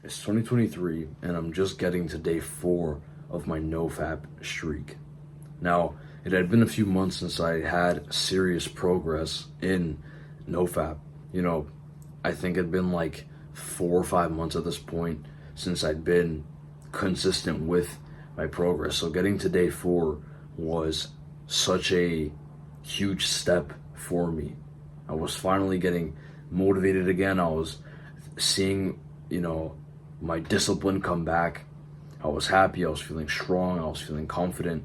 It's 2023, and I'm just getting to day 4 of my NoFap streak. Now, it had been a few months since I had serious progress in NoFap. I think it'd been like 4 or 5 months at this point since I'd been consistent with my progress. So getting to day 4 was such a huge step for me. I was finally getting motivated again. I was seeing, my discipline come back. I was happy, I was feeling strong, I was feeling confident.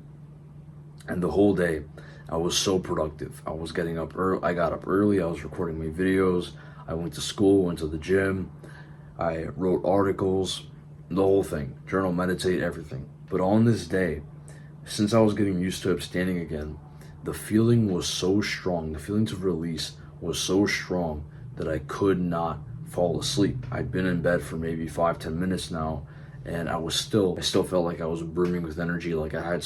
And the whole day, I was so productive. I was getting up early, I got up early, I was recording my videos, I went to school, went to the gym, I wrote articles, the whole thing, journal, meditate, everything. But on this day, since I was getting used to abstaining again, the feeling was so strong, the feeling to release was so strong that I could not fall asleep. I'd been in bed for maybe 5-10 minutes now, and I still felt like I was brimming with energy, like I had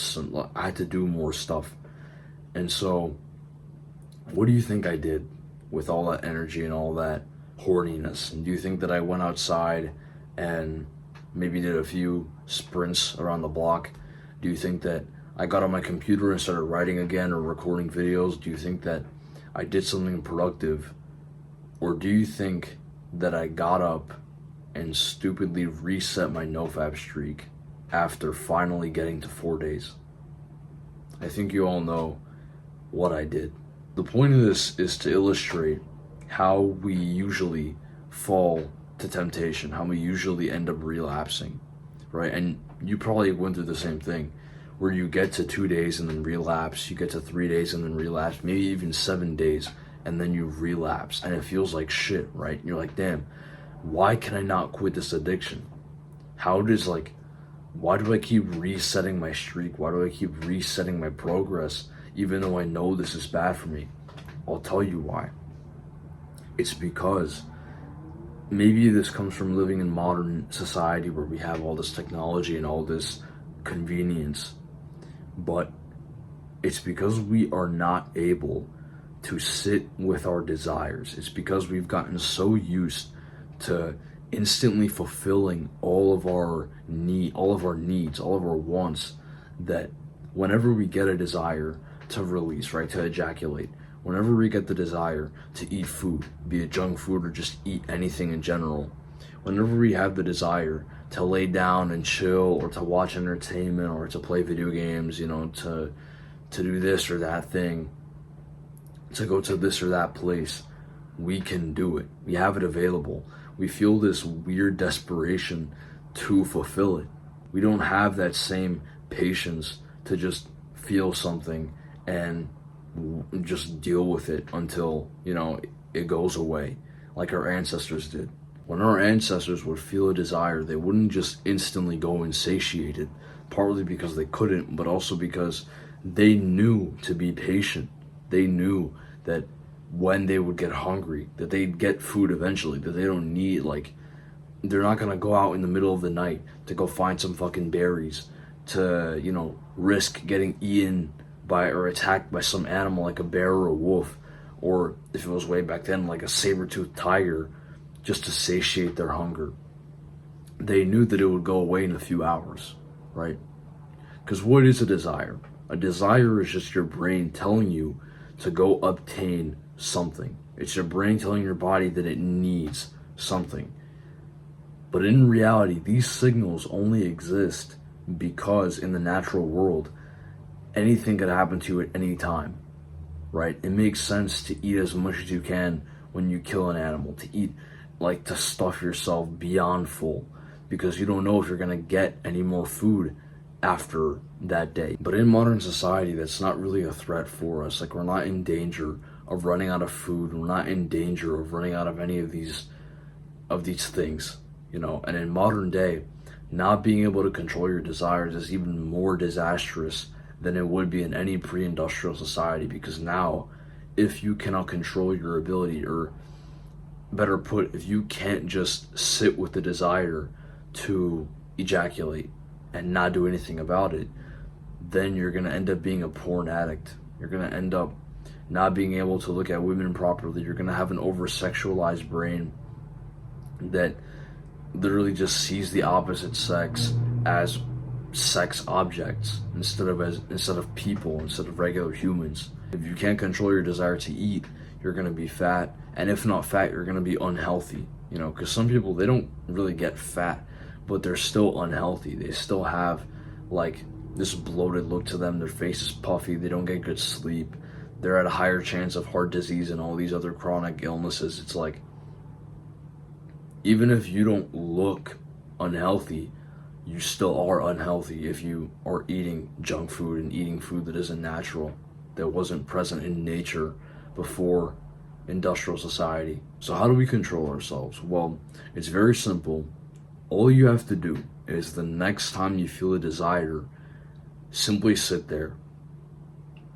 to do more stuff. And so, what do you think I did with all that energy and all that horniness? And do you think that I went outside and maybe did a few sprints around the block? Do you think that I got on my computer and started writing again or recording videos? Do you think that I did something productive? Or do you think that I got up and stupidly reset my NoFap streak after finally getting to 4 days? I think you all know what I did. The point of this is to illustrate how we usually fall to temptation, how we usually end up relapsing, right? And you probably went through the same thing, where you get to 2 days and then relapse, you get to 3 days and then relapse, maybe even 7 days, and then you relapse, and it feels like shit, right? And you're like, damn, why can I not quit this addiction? Why do I keep resetting my streak? Why do I keep resetting my progress, even though I know this is bad for me? I'll tell you why. It's because maybe this comes from living in modern society where we have all this technology and all this convenience, but it's because we are not able to sit with our desires. It's because we've gotten so used to instantly fulfilling all of our needs, all of our wants, that whenever we get a desire to release, right, to ejaculate, whenever we get the desire to eat food, be it junk food or just eat anything in general, whenever we have the desire to lay down and chill or to watch entertainment or to play video games, to do this or that thing, to go to this or that place, we can do it. We have it available. We feel this weird desperation to fulfill it. We don't have that same patience to just feel something and just deal with it until, it goes away, like our ancestors did. When our ancestors would feel a desire, they wouldn't just instantly go insatiated, partly because they couldn't, but also because they knew to be patient. They knew that when they would get hungry, that they'd get food eventually, that they don't need, they're not gonna go out in the middle of the night to go find some fucking berries to, risk getting eaten by or attacked by some animal like a bear or a wolf, or if it was way back then, like a saber-toothed tiger, just to satiate their hunger. They knew that it would go away in a few hours, right? Because what is a desire? A desire is just your brain telling you to go obtain something. It's your brain telling your body that it needs something. But in reality, these signals only exist because in the natural world, anything could happen to you at any time, right? It makes sense to eat as much as you can when you kill an animal, to eat, to stuff yourself beyond full, because you don't know if you're gonna get any more food after that day. But in modern society, that's not really a threat for us. We're not in danger of running out of food. We're not in danger of running out of any of these things, And in modern day, not being able to control your desires is even more disastrous than it would be in any pre-industrial society, because now, if you cannot control your ability, or better put, if you can't just sit with the desire to ejaculate and not do anything about it, then you're going to end up being a porn addict. You're going to end up not being able to look at women properly. You're going to have an over-sexualized brain that literally just sees the opposite sex as sex objects instead of people, instead of regular humans. If you can't control your desire to eat, you're gonna be fat, and if not fat, you're gonna be unhealthy. You know, because some people, they don't really get fat, but they're still unhealthy. They still have like this bloated look to them. Their face is puffy. They don't get good sleep. They're at a higher chance of heart disease and all these other chronic illnesses. It's like, even if you don't look unhealthy, you still are unhealthy if you are eating junk food and eating food that isn't natural, that wasn't present in nature before industrial society. So how do we control ourselves? Well, it's very simple. All you have to do is, the next time you feel a desire, simply sit there.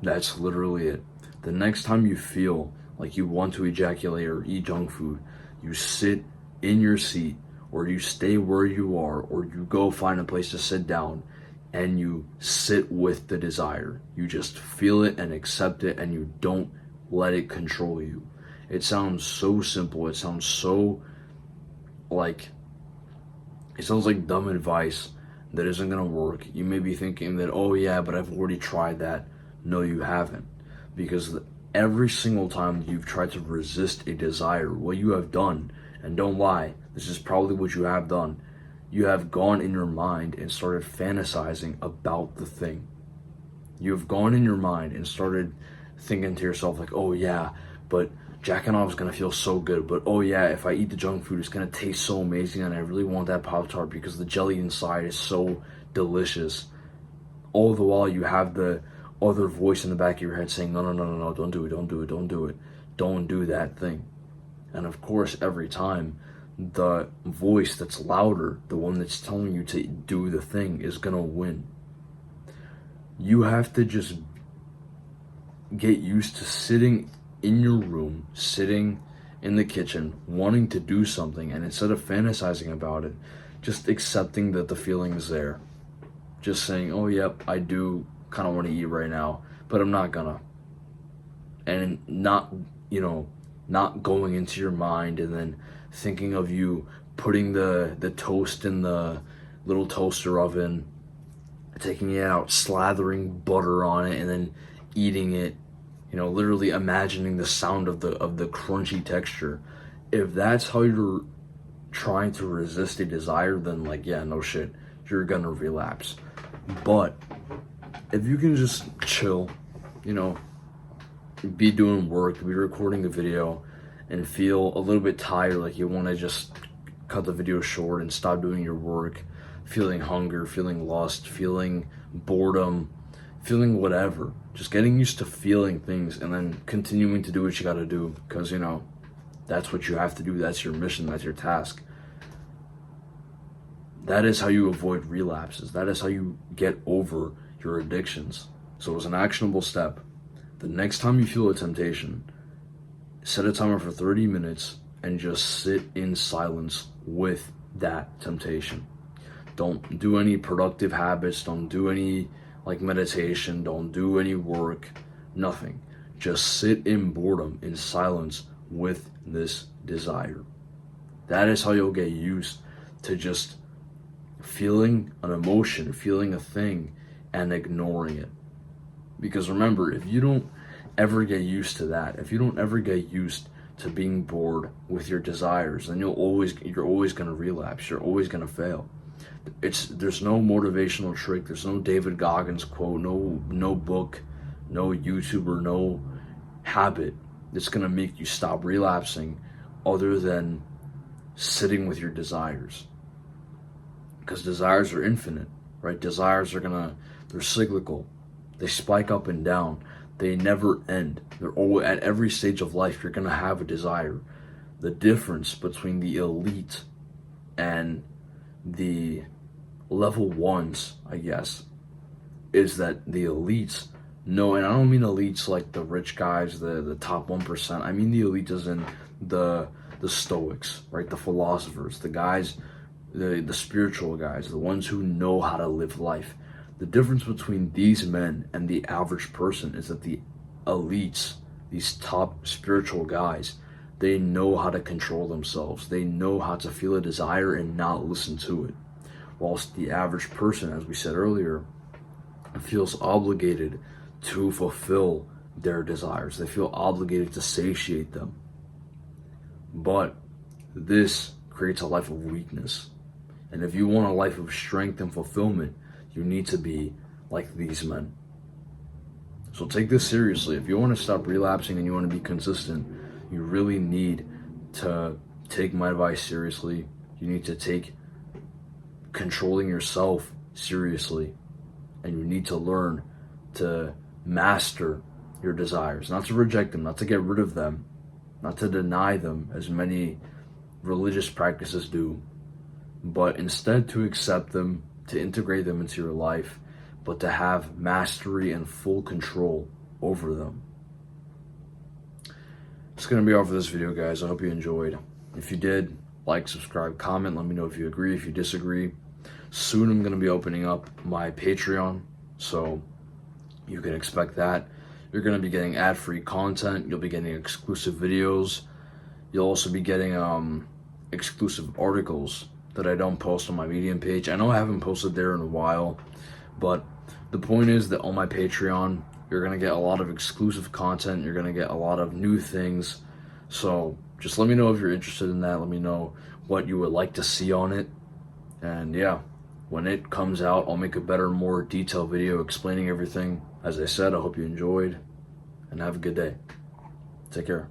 That's literally it. The next time you feel like you want to ejaculate or eat junk food, you sit in your seat, or you stay where you are, or you go find a place to sit down, and you sit with the desire. You just feel it and accept it, and you don't let it control you. It sounds so simple. It sounds so like, it sounds like dumb advice that isn't gonna work. You may be thinking that, oh yeah, but I've already tried that. No, you haven't. Because every single time you've tried to resist a desire, what you have done, and don't lie, this is probably what you have done, you have gone in your mind and started fantasizing about the thing. You have gone in your mind and started thinking to yourself like, oh yeah, but jacking off is gonna feel so good, but oh yeah, if I eat the junk food, it's gonna taste so amazing, and I really want that Pop-Tart because the jelly inside is so delicious. All the while you have the other voice in the back of your head saying, no, no, no, no, no, don't do it, don't do it, don't do it, don't do that thing. And of course, every time, the voice that's louder, the one that's telling you to do the thing, is gonna win. You have to just get used to sitting in your room, sitting in the kitchen, wanting to do something, and instead of fantasizing about it, just accepting that the feeling is there. Just saying, oh yep, I do kind of want to eat right now, but I'm not gonna. And not, not going into your mind and then thinking of you putting the toast in the little toaster oven, taking it out, slathering butter on it, and then eating it, literally imagining the sound of the crunchy texture. If that's how you're trying to resist a desire, then like, yeah, no shit, you're gonna relapse. But if you can just chill, be doing work, be recording a video, and feel a little bit tired, like you want to just cut the video short and stop doing your work, feeling hunger, feeling lust, feeling boredom, feeling whatever, just getting used to feeling things and then continuing to do what you got to do, because that's what you have to do. That's your mission, that's your task. That is how you avoid relapses. That is how you get over your addictions. So as an actionable step, the next time you feel a temptation, set a timer for 30 minutes and just sit in silence with that temptation. Don't do any productive habits, don't do any meditation, don't do any work, nothing. Just sit in boredom, in silence with this desire. That is how you'll get used to just feeling an emotion, feeling a thing, and ignoring it. Because remember, if you don't ever get used to that, if you don't ever get used to being bored with your desires, then you're always going to relapse. You're always going to fail. There's no motivational trick. There's no David Goggins quote, no book, no YouTuber, no habit that's going to make you stop relapsing other than sitting with your desires. Because desires are infinite, right? Desires they're cyclical. They spike up and down. They never end. They're always, at every stage of life, you're going to have a desire. The difference between the elite and the level ones, I guess, is that the elites know, and I don't mean elites like the rich guys, the top 1%. I mean the elites as in the Stoics, right? The philosophers, the guys, the spiritual guys, the ones who know how to live life. The difference between these men and the average person is that the elites, these top spiritual guys, They know how to control themselves. They know how to feel a desire and not listen to it. Whilst the average person, as we said earlier, feels obligated to fulfill their desires. They feel obligated to satiate them. But this creates a life of weakness. And if you want a life of strength and fulfillment, you need to be like these men. So take this seriously. If you want to stop relapsing and you want to be consistent, you really need to take my advice seriously. You need to take controlling yourself seriously. And you need to learn to master your desires, not to reject them, not to get rid of them, not to deny them as many religious practices do, but instead to accept them, to integrate them into your life, but to have mastery and full control over them. It's going to be all for this video, guys. I hope you enjoyed. If you did, like, subscribe, comment, let me know if you agree, if you disagree. Soon I'm going to be opening up my Patreon, so you can expect that. You're going to be getting ad-free content. You'll be getting exclusive videos. You'll also be getting exclusive articles that I don't post on my Medium page. I know I haven't posted there in a while, but the point is that on my Patreon, you're going to get a lot of exclusive content. You're going to get a lot of new things. So just let me know if you're interested in that. Let me know what you would like to see on it. And yeah, when it comes out, I'll make a better, more detailed video explaining everything. As I said, I hope you enjoyed, and have a good day. Take care.